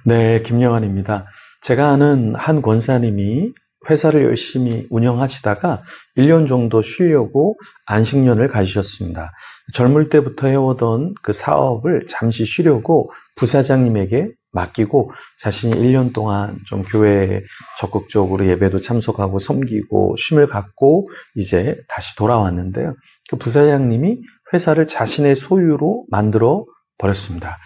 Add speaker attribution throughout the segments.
Speaker 1: 네, 김영환입니다. 제가 아는 한 권사님이 회사를 열심히 운영하시다가 1년 정도 쉬려고 안식년을 가지셨습니다. 젊을 때부터 해오던 그 사업을 잠시 쉬려고 부사장님에게 맡기고 자신이 1년 동안 좀 교회에 적극적으로 예배도 참석하고 섬기고 쉼을 갖고 이제 다시 돌아왔는데요. 그 부사장님이 회사를 자신의 소유로 만들어 버렸습니다.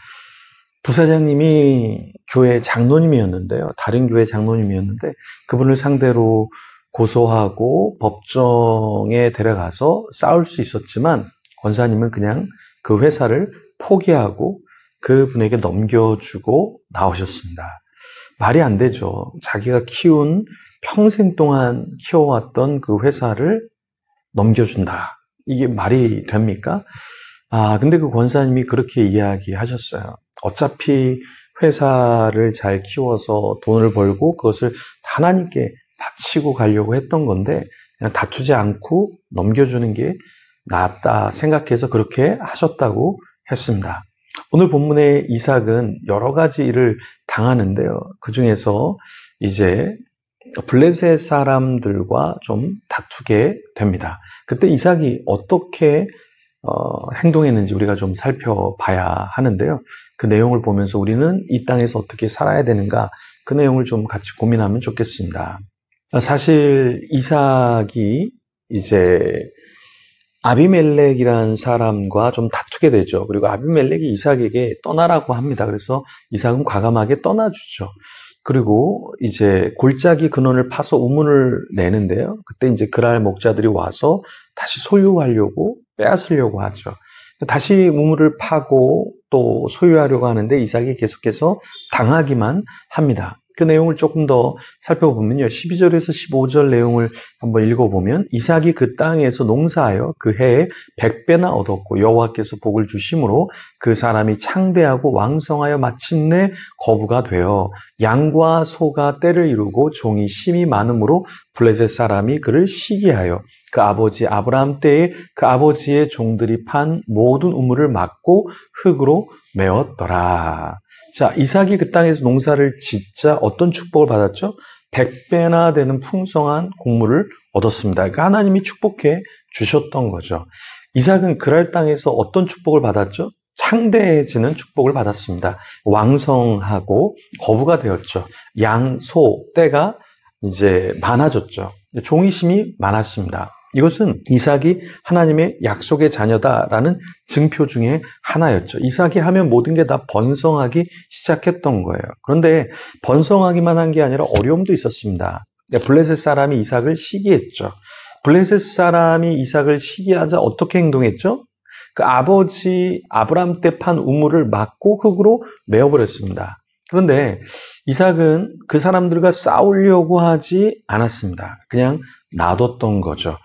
Speaker 1: 부사장님이 교회 장로님이었는데요. 다른 교회 장로님이었는데 그분을 상대로 고소하고 법정에 데려가서 싸울 수 있었지만 권사님은 그냥 그 회사를 포기하고 그분에게 넘겨주고 나오셨습니다. 말이 안 되죠. 자기가 키운 평생 동안 키워왔던 그 회사를 넘겨준다. 이게 말이 됩니까? 근데 그 권사님이 그렇게 이야기하셨어요. 어차피 회사를 잘 키워서 돈을 벌고 그것을 하나님께 바치고 가려고 했던 건데 그냥 다투지 않고 넘겨주는 게 낫다 생각해서 그렇게 하셨다고 했습니다. 오늘 본문의 이삭은 여러 가지 일을 당하는데요. 그 중에서 이제 블레셋 사람들과 좀 다투게 됩니다. 그때 이삭이 어떻게 행동했는지 우리가 좀 살펴봐야 하는데요. 그 내용을 보면서 우리는 이 땅에서 어떻게 살아야 되는가 그 내용을 좀 같이 고민하면 좋겠습니다. 사실 이삭이 이제 아비멜렉이라는 사람과 좀 다투게 되죠. 그리고 아비멜렉이 이삭에게 떠나라고 합니다. 그래서 이삭은 과감하게 떠나주죠. 그리고 이제 골짜기 근원을 파서 우물을 내는데요. 그때 이제 그랄 목자들이 와서 다시 소유하려고 빼앗으려고 하죠. 다시 우물을 파고 또 소유하려고 하는데 이삭이 계속해서 당하기만 합니다. 그 내용을 조금 더 살펴보면요. 12절에서 15절 내용을 한번 읽어보면 이삭이 그 땅에서 농사하여 그 해에 100배나 얻었고 여호와께서 복을 주심으로 그 사람이 창대하고 왕성하여 마침내 거부가 되어 양과 소가 때를 이루고 종이 심이 많음으로 블레셋 사람이 그를 시기하여 그 아버지 아브라함 때에 그 아버지의 종들이 판 모든 우물을 막고 흙으로 메웠더라. 자, 이삭이 그 땅에서 농사를 짓자 어떤 축복을 받았죠? 100배나 되는 풍성한 곡물을 얻었습니다. 그러니까 하나님이 축복해 주셨던 거죠. 이삭은 그랄 땅에서 어떤 축복을 받았죠? 창대해지는 축복을 받았습니다. 왕성하고 거부가 되었죠. 양, 소, 떼가 이제 많아졌죠. 종이심이 많았습니다. 이것은 이삭이 하나님의 약속의 자녀다라는 증표 중에 하나였죠. 이삭이 하면 모든 게 다 번성하기 시작했던 거예요. 그런데 번성하기만 한 게 아니라 어려움도 있었습니다. 블레셋 사람이 이삭을 시기했죠. 블레셋 사람이 이삭을 시기하자 어떻게 행동했죠? 그 아버지 아브라함 때 판 우물을 막고 흙으로 메어버렸습니다. 그런데 이삭은 그 사람들과 싸우려고 하지 않았습니다. 그냥 놔뒀던 거죠.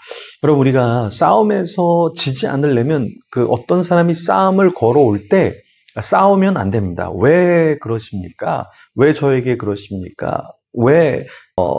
Speaker 1: 여러분, 우리가 싸움에서 지지 않으려면 그 어떤 사람이 싸움을 걸어올 때 싸우면 안 됩니다. 왜 그러십니까? 왜 저에게 그러십니까? 왜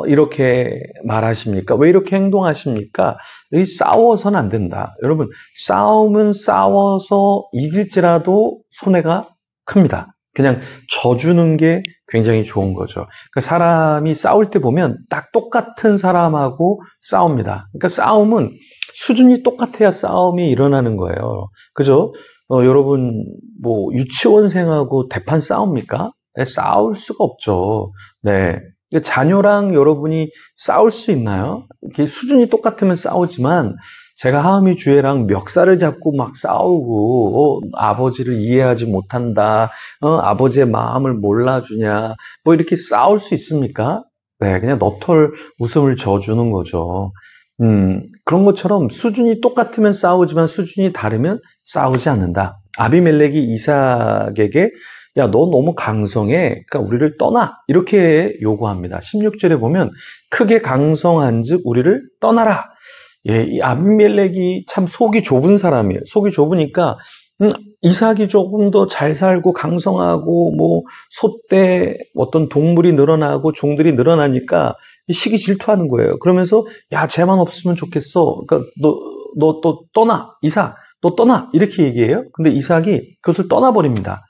Speaker 1: 이렇게 말하십니까? 왜 이렇게 행동하십니까? 여기 싸워서는 안 된다. 여러분, 싸움은 싸워서 이길지라도 손해가 큽니다. 그냥 져주는 게 굉장히 좋은 거죠. 그러니까 사람이 싸울 때 보면 딱 똑같은 사람하고 싸웁니다. 그러니까 싸움은 수준이 똑같아야 싸움이 일어나는 거예요. 그죠? 여러분, 뭐, 유치원생하고 대판 싸웁니까? 네, 싸울 수가 없죠. 네. 자녀랑 여러분이 싸울 수 있나요? 이렇게 수준이 똑같으면 싸우지만, 제가 하은이 주애랑 멱살을 잡고 막 싸우고, 아버지를 이해하지 못한다, 아버지의 마음을 몰라주냐, 뭐 이렇게 싸울 수 있습니까? 네, 그냥 너털 웃음을 져주는 거죠. 그런 것처럼 수준이 똑같으면 싸우지만 수준이 다르면 싸우지 않는다. 아비멜렉이 이삭에게 야, 너 너무 강성해. 그러니까 우리를 떠나. 이렇게 요구합니다. 16절에 보면 크게 강성한 즉 우리를 떠나라. 예, 이 아비멜렉이 참 속이 좁은 사람이에요. 속이 좁으니까 이삭이 조금 더 잘 살고 강성하고 뭐 소떼 어떤 동물이 늘어나고 종들이 늘어나니까 시기 질투하는 거예요. 그러면서 야, 쟤만 없으면 좋겠어. 그러니까 너 떠나. 이삭, 너 떠나. 이렇게 얘기해요. 근데 이삭이 그것을 떠나버립니다.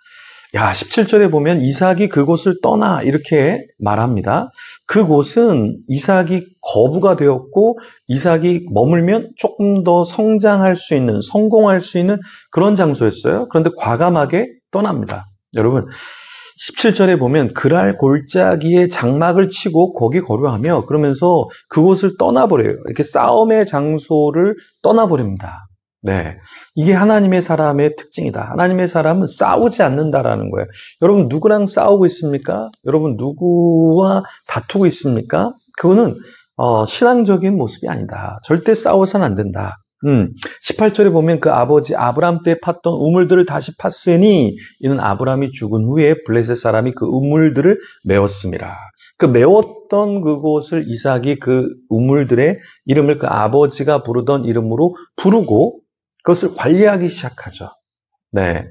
Speaker 1: 야, 17절에 보면 이삭이 그곳을 떠나 이렇게 말합니다. 그곳은 이삭이 거부가 되었고 이삭이 머물면 조금 더 성장할 수 있는, 성공할 수 있는 그런 장소였어요. 그런데 과감하게 떠납니다. 여러분, 17절에 보면 그랄 골짜기에 장막을 치고 거기 거류하며 그러면서 그곳을 떠나버려요. 이렇게 싸움의 장소를 떠나버립니다. 네, 이게 하나님의 사람의 특징이다. 하나님의 사람은 싸우지 않는다라는 거예요. 여러분 누구랑 싸우고 있습니까? 여러분 누구와 다투고 있습니까? 그거는 신앙적인 모습이 아니다. 절대 싸워서는 안 된다. 18절에 보면 그 아버지 아브람 때 팠던 우물들을 다시 팠으니 이는 아브람이 죽은 후에 블레셋 사람이 그 우물들을 메웠습니다. 그 메웠던 그곳을 이삭이 그 우물들의 이름을 그 아버지가 부르던 이름으로 부르고 그것을 관리하기 시작하죠. 네.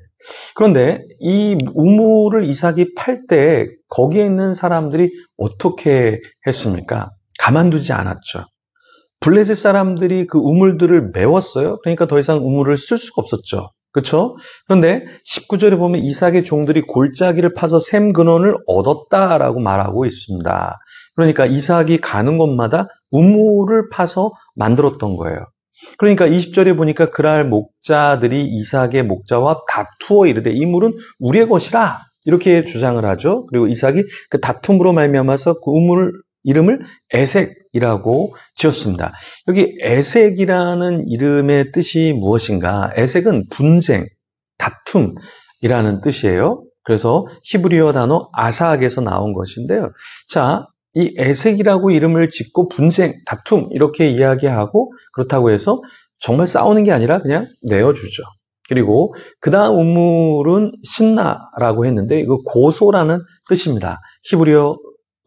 Speaker 1: 그런데 이 우물을 이삭이 팔 때 거기에 있는 사람들이 어떻게 했습니까? 가만두지 않았죠. 블레셋 사람들이 그 우물들을 메웠어요. 그러니까 더 이상 우물을 쓸 수가 없었죠. 그렇죠? 그런데 19절에 보면 이삭의 종들이 골짜기를 파서 샘 근원을 얻었다라고 말하고 있습니다. 그러니까 이삭이 가는 곳마다 우물을 파서 만들었던 거예요. 그러니까 20절에 보니까 그랄 목자들이 이삭의 목자와 다투어 이르되 이 물은 우리의 것이라 이렇게 주장을 하죠. 그리고 이삭이 그 다툼으로 말미암아서 그 우물 이름을 에색이라고 지었습니다. 여기 에색이라는 이름의 뜻이 무엇인가? 에색은 분쟁, 다툼이라는 뜻이에요. 그래서 히브리어 단어 아삭에서 나온 것인데요. 자, 이 에색이라고 이름을 짓고 분쟁, 다툼 이렇게 이야기하고 그렇다고 해서 정말 싸우는 게 아니라 그냥 내어주죠. 그리고 그 다음 우물은 신나라고 했는데 이거 고소라는 뜻입니다. 히브리어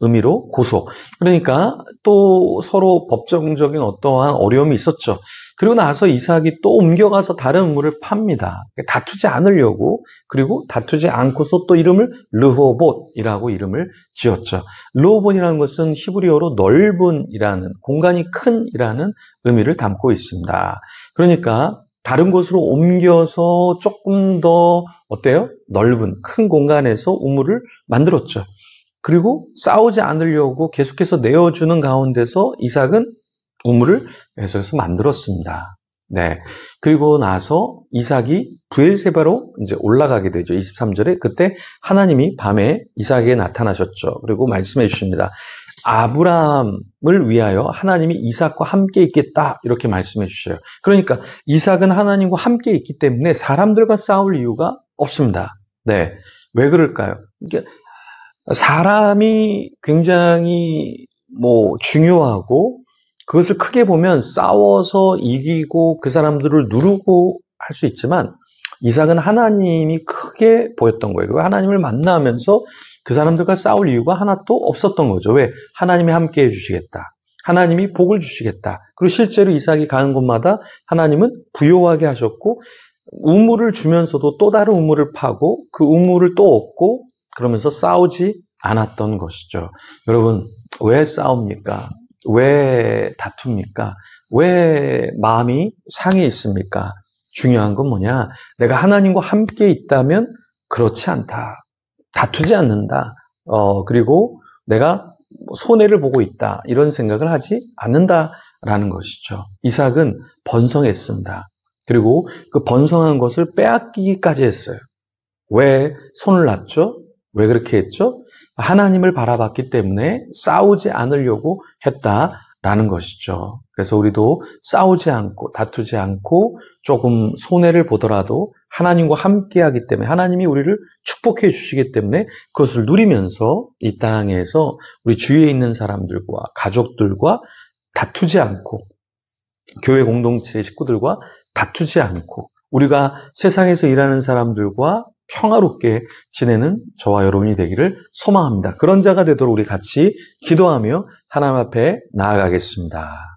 Speaker 1: 의미로 고소. 그러니까 또 서로 법정적인 어떠한 어려움이 있었죠. 그리고 나서 이삭이 또 옮겨가서 다른 우물을 팝니다. 다투지 않으려고. 그리고 다투지 않고서 또 이름을 르호봇이라고 이름을 지었죠. 르호봇이라는 것은 히브리어로 넓은이라는, 공간이 큰이라는 의미를 담고 있습니다. 그러니까 다른 곳으로 옮겨서 조금 더 어때요? 넓은 큰 공간에서 우물을 만들었죠. 그리고 싸우지 않으려고 계속해서 내어주는 가운데서 이삭은 우물을 계속해서 만들었습니다. 네. 그리고 나서 이삭이 브엘세바로 이제 올라가게 되죠. 23절에 그때 하나님이 밤에 이삭에게 나타나셨죠. 그리고 말씀해 주십니다. 아브람을 위하여 하나님이 이삭과 함께 있겠다 이렇게 말씀해 주셔요. 그러니까 이삭은 하나님과 함께 있기 때문에 사람들과 싸울 이유가 없습니다. 네. 왜 그럴까요? 이게 사람이 굉장히 중요하고 그것을 크게 보면 싸워서 이기고 그 사람들을 누르고 할 수 있지만 이삭은 하나님이 크게 보였던 거예요. 하나님을 만나면서 그 사람들과 싸울 이유가 하나도 없었던 거죠. 왜? 하나님이 함께 해주시겠다. 하나님이 복을 주시겠다. 그리고 실제로 이삭이 가는 곳마다 하나님은 부요하게 하셨고 우물을 주면서도 또 다른 우물을 파고 그 우물을 또 얻고 그러면서 싸우지 않았던 것이죠. 여러분, 왜 싸웁니까? 왜 다툽니까? 왜 마음이 상해 있습니까? 중요한 건 뭐냐? 내가 하나님과 함께 있다면 그렇지 않다. 다투지 않는다. 그리고 내가 손해를 보고 있다. 이런 생각을 하지 않는다라는 것이죠. 이삭은 번성했습니다. 그리고 그 번성한 것을 빼앗기기까지 했어요. 왜 손을 놨죠? 왜 그렇게 했죠? 하나님을 바라봤기 때문에 싸우지 않으려고 했다라는 것이죠. 그래서 우리도 싸우지 않고 다투지 않고 조금 손해를 보더라도 하나님과 함께하기 때문에 하나님이 우리를 축복해 주시기 때문에 그것을 누리면서 이 땅에서 우리 주위에 있는 사람들과 가족들과 다투지 않고 교회 공동체 식구들과 다투지 않고 우리가 세상에서 일하는 사람들과 평화롭게 지내는 저와 여러분이 되기를 소망합니다. 그런 자가 되도록 우리 같이 기도하며 하나님 앞에 나아가겠습니다.